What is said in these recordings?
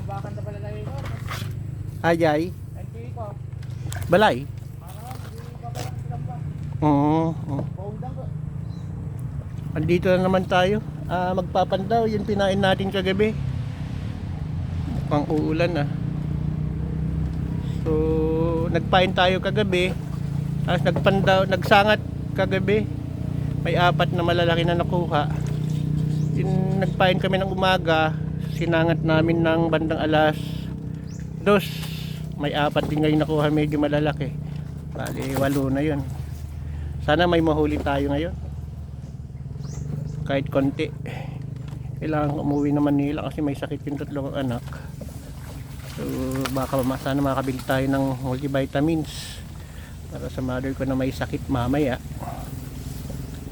Bakan na pala tayo ito. Ajay. NP ko. Balay. Parang hindi ka pala ba? Oo. Paundang ko. Andito na naman tayo. Magpapandaw. Yung pinain natin kagabi. Mukhang uulan na. So, nagpain tayo kagabi. Tapos nagpandaw, nagsangat kagabi. May 4 na malalaki na nakuha. Yung nagpain kami ng umaga, sinangat namin ng bandang alas 2. May 4 din ngayon nakuha, medyo malalaki. Bali 8 na yun. Sana may mahuli tayo ngayon. Kahit konti. Kailangan umuwi na Manila kasi may sakit yung 3 anak. So baka sana makabili tayo ng multivitamins para sa mother ko na may sakit mamaya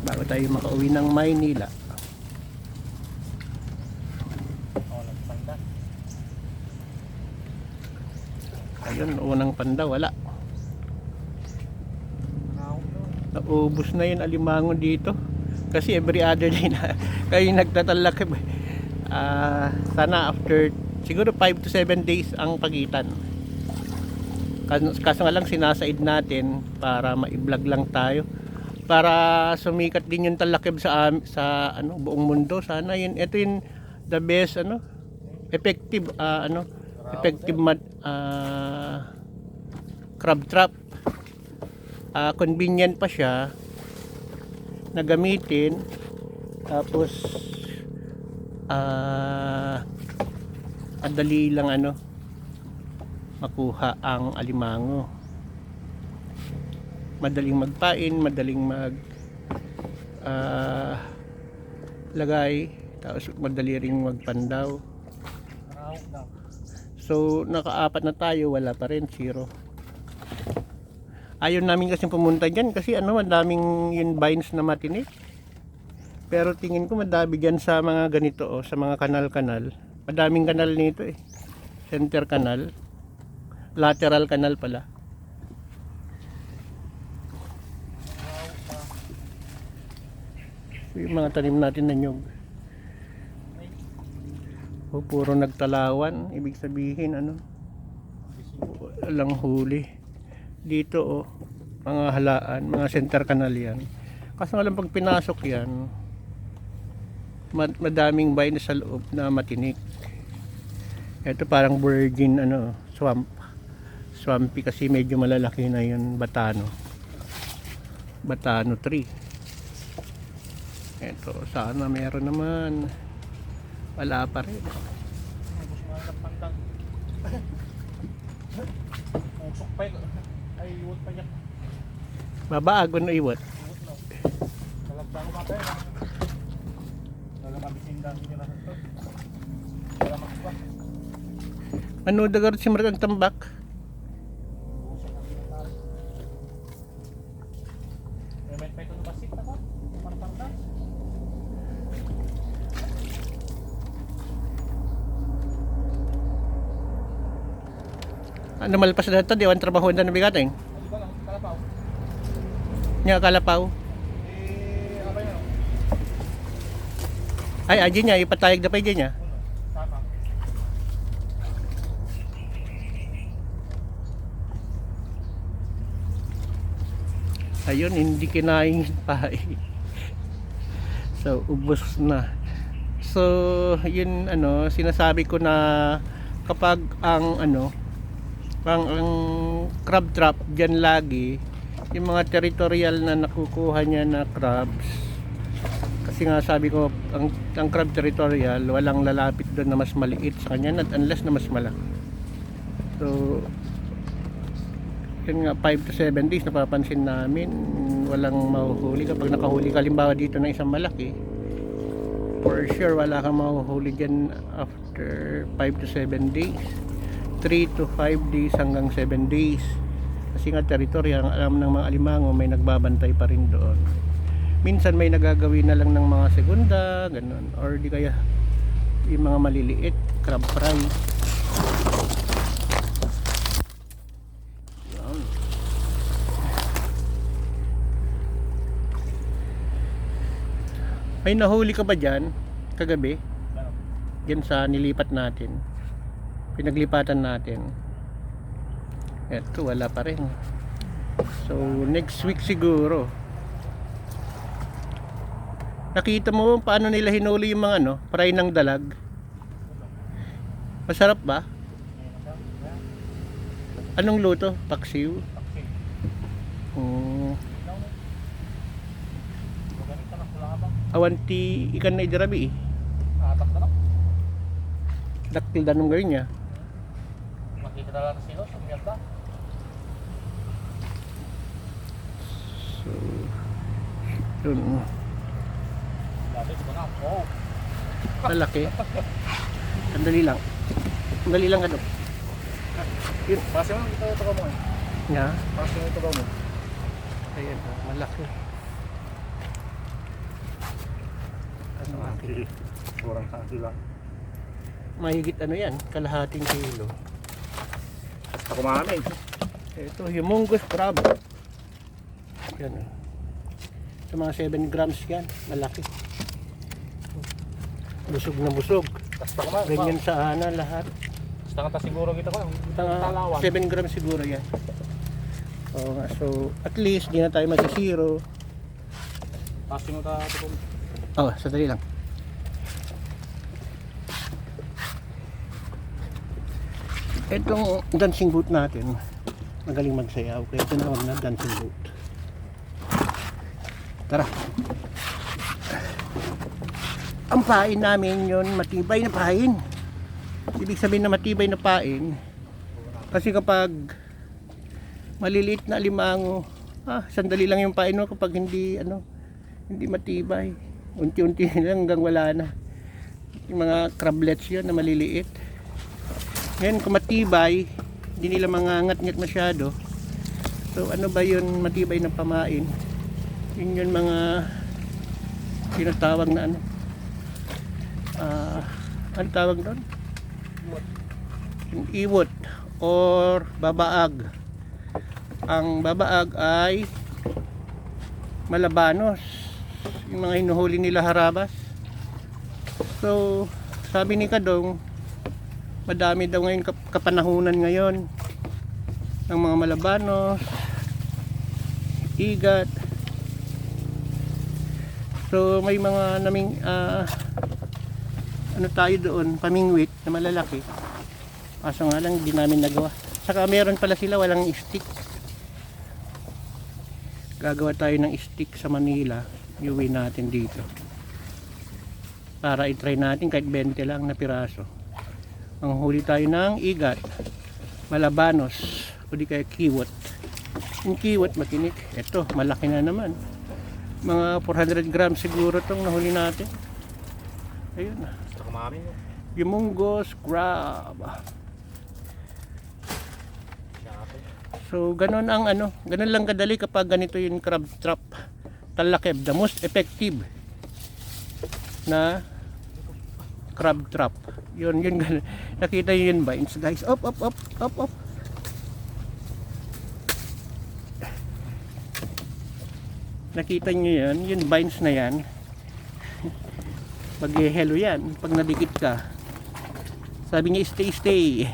bago tayo makauwi ng Maynila. Ayun, unang panda wala. Naubos na yun alimango dito kasi every other day na kayo nagtatalak. Sana after siguro 5 to 7 days ang pagitan. Kaso nga lang sinasaid natin para ma-vlog lang tayo para sumikat din yung talakib sa ano buong mundo. Sana yun, ito yung the best effective effective crab trap. Convenient pa siya na gamitin, tapos madali lang makuha ang alimango, madaling magpain, madaling lagay, tapos madali ring magpandaw. So naka-4 na tayo, wala pa rin, 0. Ayaw namin kasi pumunta dyan kasi madaming yung vines na matinik. Pero tingin ko madami dyan sa mga ganito sa mga kanal-kanal. Madaming kanal nito center kanal, lateral kanal pala. So, yung mga tanim natin na nyug puro nagtalawan, ibig sabihin walang huli dito. Mga halaan, mga center kanal yan. Kasi nga lang pag pinasok yan, madaming vines sa loob na matinik. Ito parang virgin swampy kasi medyo malalaki na yun. Batano tree. Ito sana meron naman, wala pa rin. Babaagon na iwat. Ano dagar si Marag ang tambak? Ano malpas na ito, diwan trabaho na nabigating? Kalapaw. Nya kalapaw. Ay, aji niya, ipatayag na pa niya. Ayun, hindi kinain pa. So, ubos na. So, yun sinasabi ko na kapag ang ang crab trap diyan lagi yung mga territorial na nakukuha niya na crabs, kasi nga sabi ko ang crab territorial walang lalapit doon na mas maliit sa kanya unless na mas malaki. So yun nga, 5 to 7 days napapansin namin walang mahuhuli. Kapag nakahuli ka halimbawa dito ng isang malaki, for sure wala kang mahuhuli dyan after 5 to 7 days, 3 to 5 days hanggang 7 days. Kasi nga teritorya, alam ng mga alimango, may nagbabantay pa rin doon. Minsan may nagagawin na lang ng mga segunda, ganun, or di kaya yung mga maliliit, crab fry. Yan. May nahuli ka ba dyan kagabi? Yan sa nilipat natin. Pinaglipatan natin. Eto, wala pa rin. So, next week siguro. Nakita mo paano nila hinuli yung mga ano, fry ng dalag? Masarap ba? Anong luto? Paksiw? Awanti ikan na idarabi eh. Atak na lang. Daktil danong gawin niya. Makita na lang sino. Ang ganda. So, yun. Dati ito na. Oh. Malaki. Sandali lang. Sandali lang ano. Yun. Kasi mo ito ka mo eh. Nga. Kasi mo ito ka mo. Ayan, malaki. Ano akin? Kurang sa sila. Mahigit ano yan, kalahating kilo. Basta kumain. Ito, humongous crab. Yan. Ito mga 7 grams yan, malaki. Busog na busog. Basta kumain. Ganyan sa ana lahat. Basta nga siguro kita ko. Talawan. 7 grams siguro yan. Oo nga, so at least di na tayo mag-zero. Kasi mo ta ito. Oh, sandali lang. Itong dancing boot natin, magaling magsayaw. Kaya tinawag na dancing boot. Tara. Ang pain namin yun, matibay na pain. Ibig sabihin na matibay na pain. Kasi kapag maliliit na alimango, sandali lang yung pain mo kapag hindi, hindi matibay. Unti-unti lang hanggang wala na. Yung mga crablets yun na maliliit. Ngayon kung matibay, hindi nila mangangat-ngat masyado. So ano ba yun matibay na pamain? Yun yung mga tinatawag na ano tawag doon? Yung iwot or babaag. Ang babaag ay malabanos, yung mga hinuhuli nila harabas. So sabi ni Kadong, madami daw ngayon kapanahunan ngayon ng mga malabanos, igat. So may mga naming ano tayo doon, pamingwit na malalaki. Kaso nga lang hindi namin nagawa. Saka meron pala sila walang stick. Gagawa tayo ng stick sa Manila, iuwi natin dito para i-try natin kahit 20 lang na piraso. Ang huli tayo ng igat, malabanos o di kaya kiwot. Yung kiwot matinik, eto malaki na naman, mga 400 grams siguro tong nahuli natin. Ayun, Basta kumain. humongous crab. So ganun ang ganun lang kadali kapag ganito yung crab trap. Talakeb, the most effective na crab trap. Yun ganun. Nakita niyo yun ba? Guys, up. Nakita niyo yan, yung vines na yan. Mag-hello yan pag nadikit ka. Sabi niya stay.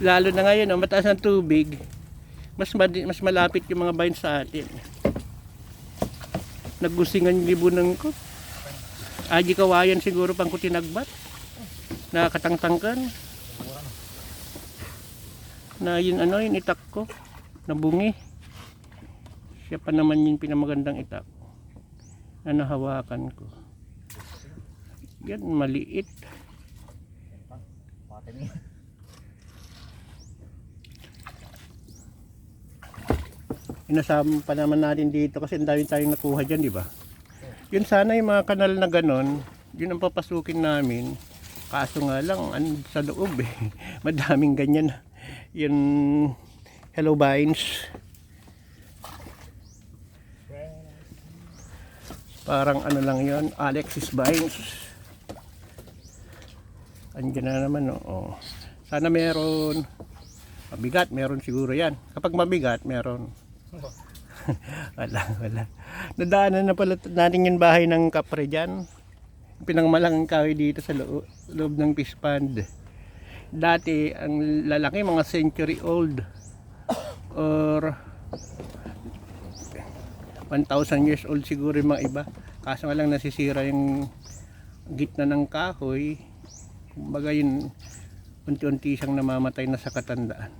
Lalo na ngayon, mataas ang tubig, mas malapit yung mga vines sa atin. Naggusingan yung libunan ko. Aji kawayan siguro pang kutinagbat. Nakakatangtangkan. Na yun yung itak ko. Nabungi. Siya pa naman yung pinamagandang itak. Na nahawakan ko. Yan, maliit. Inasama pa naman natin dito kasi ang dami tayong nakuha dyan, di ba? Yun sana yung mga kanal na ganon, yun ang papasukin namin. Kaso nga lang, sa loob madaming ganyan. Yung hello vines. Parang lang yun, Alexis vines. Andiyan na naman, oo. Sana meron. Mabigat, meron siguro yan. Kapag mabigat, meron. wala. Nadaanan na pala natin yung bahay ng kapre dyan. Pinangmalang kahoy dito sa loob ng fish pond. Dati ang lalaki mga century old or 1,000 years old siguro yung mga iba. Kaso nga lang nasisira yung gitna ng kahoy. Kumbaga yun, unti-unti siyang namamatay na sa katandaan.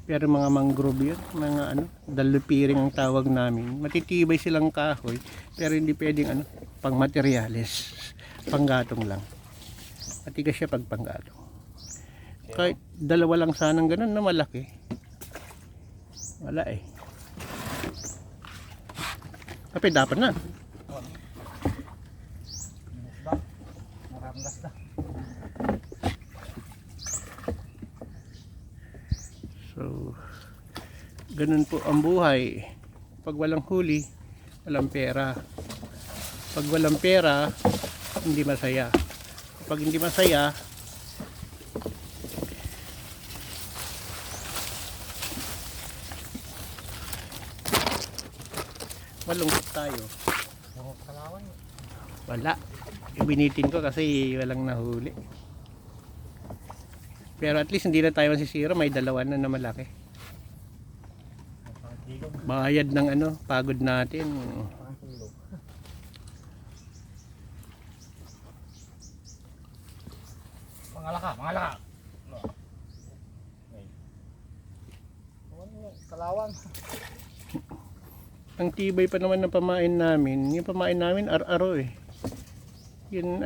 Pero mga mangrove yun, mga dalupiring ang tawag namin. Matitibay silang kahoy, pero hindi pwedeng pang materyales. Panggatong lang. Matigas siya pag panggatong. Kahit dalawa lang sanang ganun na malaki. Wala eh. Tapi dapat na. Maramdas na. So, ganun po ang buhay. Pag walang huli, walang pera. Pag walang pera, hindi masaya. Pag hindi masaya, malungkot tayo. Kalawan. Wala. Ibinitin ko kasi walang nahuli. Pero at least hindi na tayo masisira. May dalawa na malaki. Bayad ng pagod natin. Mangalaka. No. Kalawan. Ang tibay pa naman ng pamain namin. Yung pamain namin ar-aro eh. Yun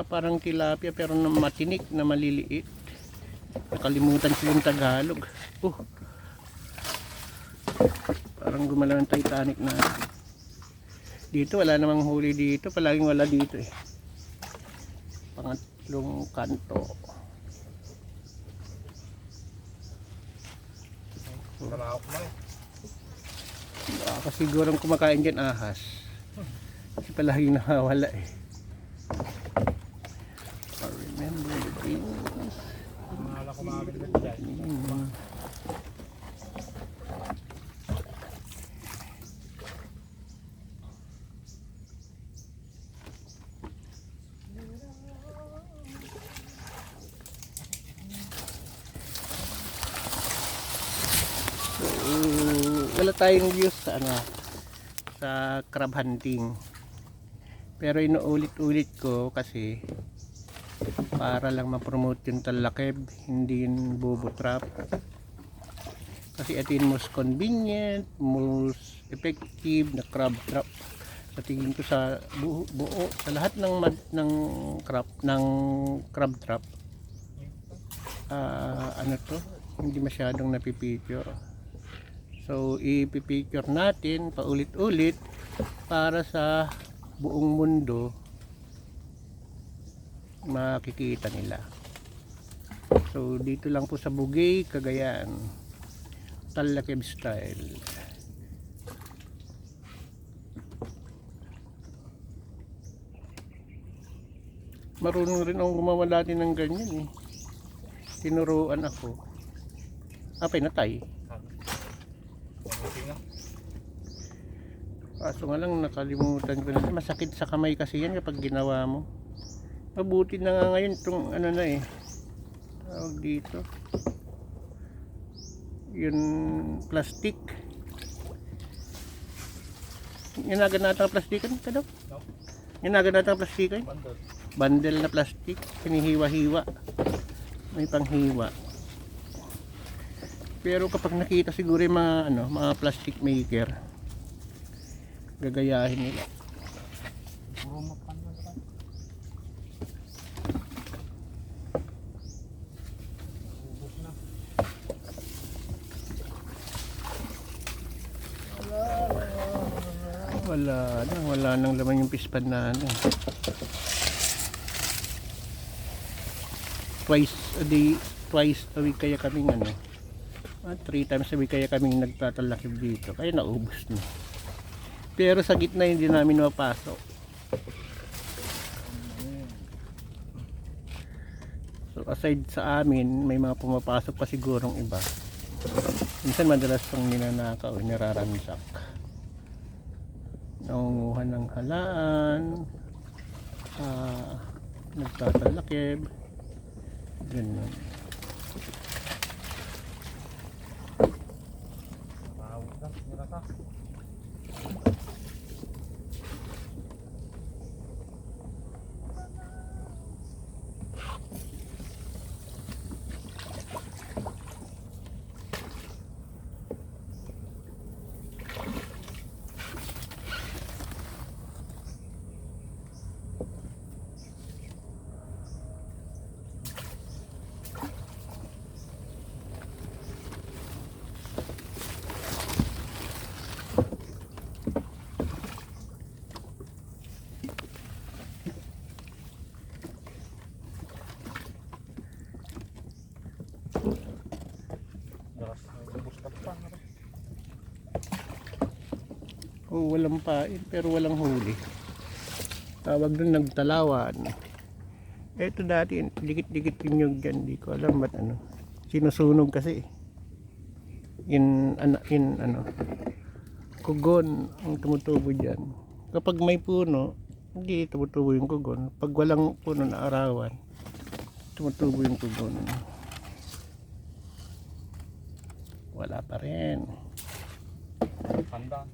parang tilapia pero na matinik na maliliit. Nakalimutan ko yung Tagalog. Parang gumalaw ng Titanic na. Dito wala namang huli dito. Palaging wala dito eh. Pangatlong kanto. Kalawak mo eh. Baka sigurong kumakain dyan ahas. Kasi palaging nakawala eh. I remember the things. Mahala ko mga ganito dyan. Wala tayong views sa crab hunting. Pero inuulit-ulit ko kasi para lang ma-promote yung talakib, hindi yung bobo trap. Kasi ito yung most convenient, most effective na crab trap. Sa tingin ko sa buo sa lahat ng crab trap. Hindi masyadong napipicture. So ipipicture natin paulit-ulit para sa buong mundo makikita nila. So dito lang po sa Bugay, Cagayan, Talakib style. Marunong rin akong gumawa dati ng ganyan eh. Tinuruan ako. Pinatay. Kaso nga lang nakalimutan ko na. Masakit sa kamay kasi yan kapag ginawa mo. Mabuti na nga ngayon itong tawag dito. Yung plastic. Ginagan natin ang plastikan ka daw? No. Ginagan natin ang plastikan? Bundle na plastic. Hinihiwa-hiwa. May panghiwa. Pero kapag nakita siguro yung mga plastic maker, gagayahin nila. Wala nang laman yung pispan na twice a week kaya kaming 3 times a week kaya kaming nagtatalakib dito, kaya naubos na. Pero sa gitna hindi namin mapasok. So aside sa amin, may mga pumapasok pa sigurong iba. Minsan madalas pang ninanakaw, niraransak. Nangunguha ng halaan, nagtatalakib, Ganun. Mahawit lang, nirata. Lakas, may buskat pa. Oh, walang pain pero walang huli. Tawag doon nagtalawan. Ito dati, dikit-dikit yung nyug dyan. Di ko alam ba't ano. Sinusunog kasi. In kugon ang tumutubo dyan. Kapag may puno, hindi tumutubo yung kugon. Pag walang puno na arawan, tumutubo yung kugon. Wala pa rin. Panda.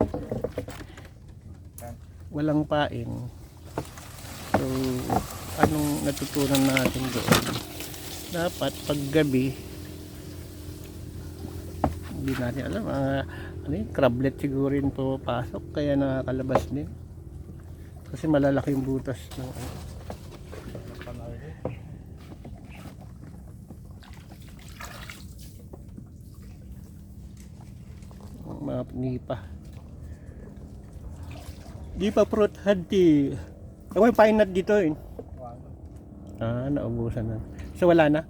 Walang pain. So, anong natutunan natin doon? Dapat paggabi, hindi natin alam, ano yun, crablet siguro yun pumapasok, kaya nakakalabas din. Kasi malalaki yung butas ng mga nipa. Nipa fruit hunting. Ako yung pine nut dito eh. Naubusan na. So wala na?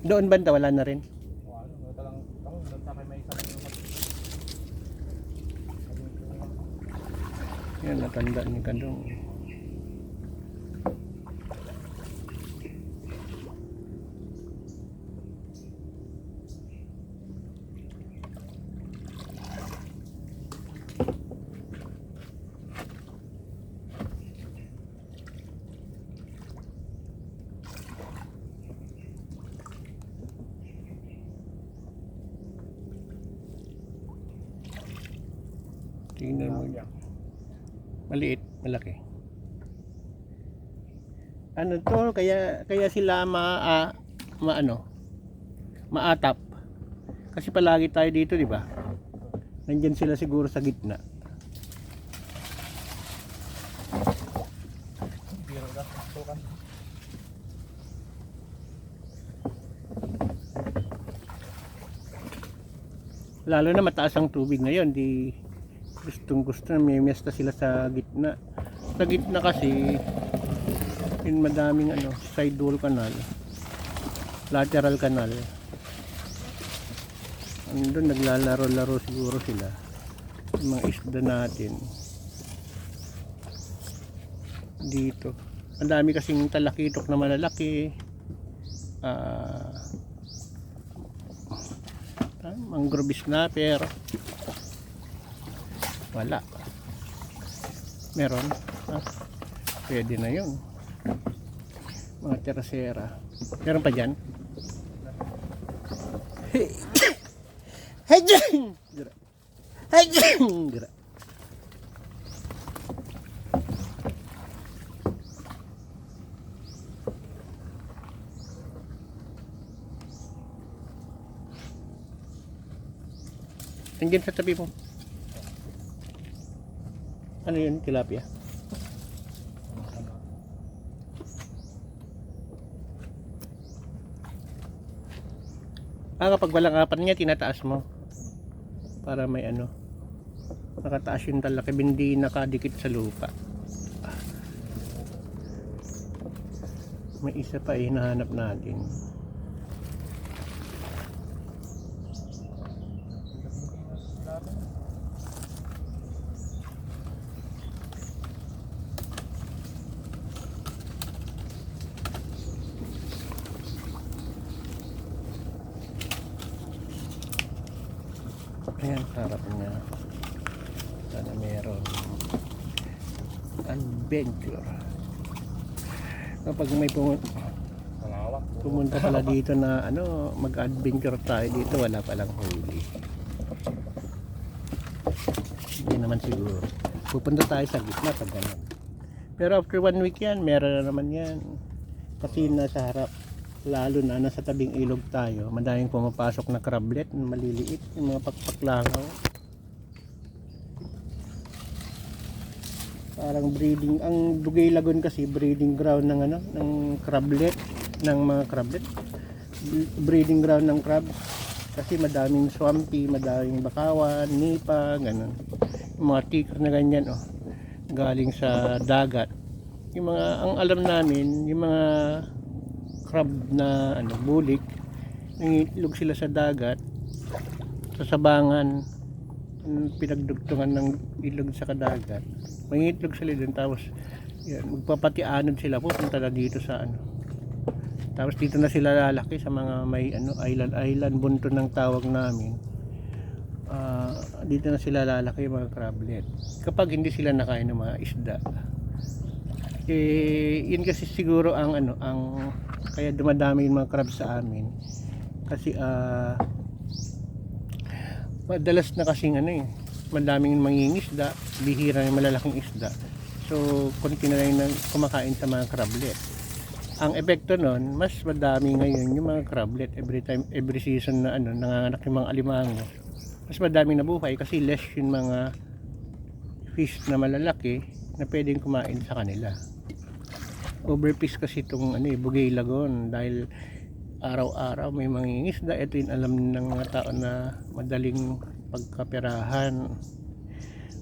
Doon banda wala na rin? Yan, natanda ni Kadong. Tingnan mo yan. Maliit, malaki. Ano to, kaya sila maatap. Kasi palagi tayo dito, di ba? Nandiyan sila siguro sa gitna. Lalo na mataas ang tubig ngayon, di gustong-gusto na may mesta sila sa gitna. Sa gitna kasi in madaming side wall canal, lateral canal. Andun naglalaro-laro siguro sila yung mga isda natin dito. Ang dami kasing talakitok na malalaki, mangrove snapper. Wala. Meron. Pwede na yun. Mga terasera. Meron pa dyan? Hey! Hey! Hey! Tingin sa tabi mo. Ano yun? Tilapia? Kapag walang apat niya, tinataas mo. Para may nakataas yung talaki, hindi nakadikit sa lupa. May isa pa hinahanap natin. Ayan, sarap niya. Sana meron adventure. Kapag may pumunta, pumunta pala dito na ano, mag-adventure tayo dito, wala palang huli. Hindi naman siguro. Pupunta tayo sa gitna pag ganun. Pero after 1 week yan, meron na naman yan. Kasi nasa harap, lalo na nasa tabing ilog tayo, madaming pumapasok na crablet, maliliit, yung mga pakpaklangaw. Parang breeding, ang Dugay Lagoon kasi breeding ground ng ano, ng crablet, ng mga crablet. Breeding ground ng crab. Kasi madaming swampy, madaming bakawan, nipa, ganun. Yung mga tikar na ganyan, oh, galing sa dagat. Yung mga, ang alam namin, yung mga crab na ano, bulik, nangitlog sila sa dagat, sa sabangan, pinagdugtungan ng ilog sa kadagat. Mangitlog sila dun, tapos yan, magpapatianod sila, pupunta na dito sa ano. Tapos dito na sila lalaki sa mga may ano, island bunto ng tawag namin. Dito na sila lalaki yung mga crablet kapag hindi sila nakain ng mga isda. Yun kasi siguro ang ano, ang kaya dumadami yung mga crab sa amin kasi madalas na kasing ano eh, madaming mangingisda, bihira yung malalaking isda, so konti na lang kumakain sa mga crablet. Ang epekto nun, mas madami ngayon yung mga crablet every season na ano, nanganganak yung mga alimango, mas madami na buhay kasi less yung mga fish na malalaki na pwedeng kumain sa kanila. Overfish kasi itong ano, Dugay Lagoon dahil araw-araw may mangingisda. Ito yung alam ng mga tao na madaling pagkaperahan.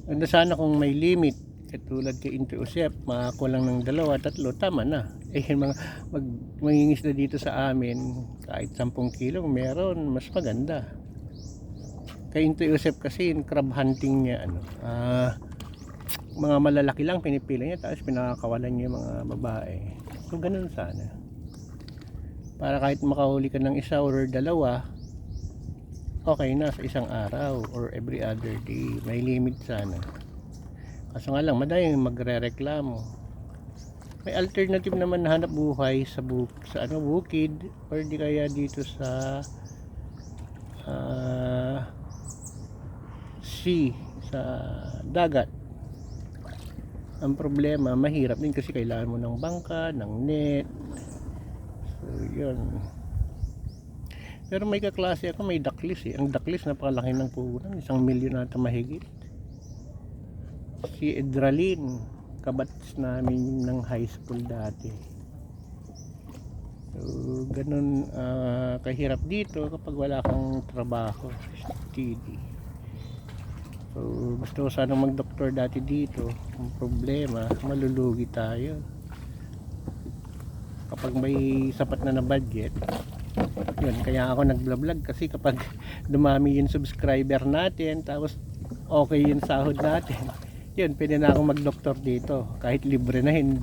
Ganda sana kung may limit, katulad kay Inti Usep, makakulang ng 2-3, tama na. Yung mga mangingisda dito sa amin, kahit 10 kilo meron, mas maganda. Kay Inti Usep kasi yung crab hunting niya ano, mga malalaki lang pinipili niya, tapos pinakakawalan niya yung mga babae. So ganun sana, para kahit makahuli ka ng isa or dalawa, okay na sa isang araw or every other day. May limit sana. Kaso nga lang, madaling magre-reklamo. May alternative naman na hanap buhay sa ano, bukid or di kaya dito sa sea, sa dagat. Ang problema, mahirap din kasi kailangan mo ng bangka, ng net. So yun. Pero may kaklase ako, may ducklis eh. Ang ducklis napakalaki ng puhunan, 1 milyon ata mahigit. Si Edralin, kabats namin ng high school dati. So ganun, kahirap dito kapag wala kang trabaho steady. So gusto ko sanang mag-doktor dati dito. Ang problema, malulugi tayo kapag may sapat na budget. Yun, kaya ako nag-vlog kasi kapag dumami yung subscriber natin, tapos okay yung sahod natin, yun, pwede na akong mag-doktor dito. Kahit libre na yung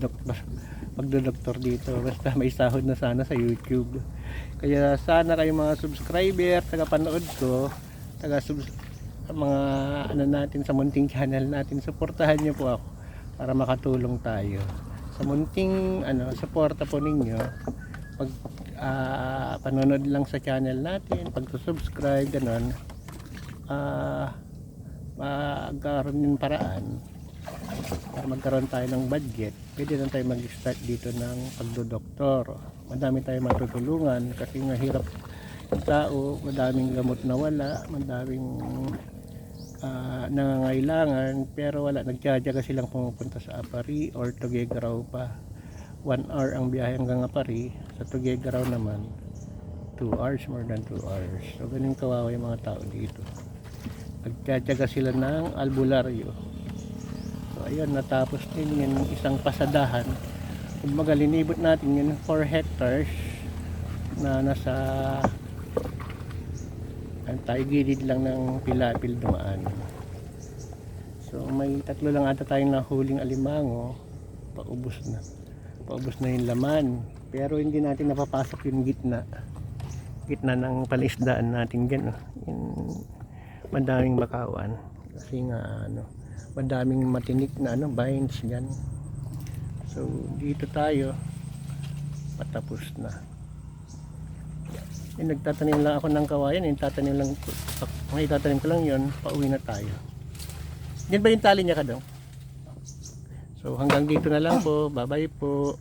magdo-doktor dito, basta may sahod na sana sa YouTube. Kaya sana kayo mga subscriber, taga-panood ko, mga ano natin sa munting channel natin, suportahan nyo po ako para makatulong tayo sa munting ano, suporta po ninyo. Pag panonood lang sa channel natin, pag-subscribe, ganun, magkaroon ng paraan para magkaroon tayo ng budget. Pwede lang tayo mag-start dito ng pagdodoktor. Madami tayo matutulungan kasi mahirap ang tao, madaming gamot na wala, madaming nangangailangan, pero wala, nagtyaga silang pumupunta sa Apari or Tuguegarao pa. 1 hour ang biyahe hanggang Apari, sa Tuguegarao naman 2 hours, more than 2 hours. So ganun kawawa yung mga tao dito, nagtyaga sila ng albularyo. So ayun, natapos din yung isang pasadahan. Kung magalinibot natin yun, 4 hectares na nasa tayo gilid lang ng pilapil dumaan. So may 3 lang ata tayong nahuling alimango, paubos na yung laman, pero hindi natin napapasok yung gitna ng palisdaan natin dyan, yung madaming bakawan kasi nga ano, madaming matinik na ano, vines dyan. So dito tayo, patapos na. Yung nagtatanim lang ako ng kawayan, yung tatanim lang, may tatanim ko lang yun, pauwi na tayo. Yan ba yung tali niya ka daw? So hanggang dito na lang po, bye bye po.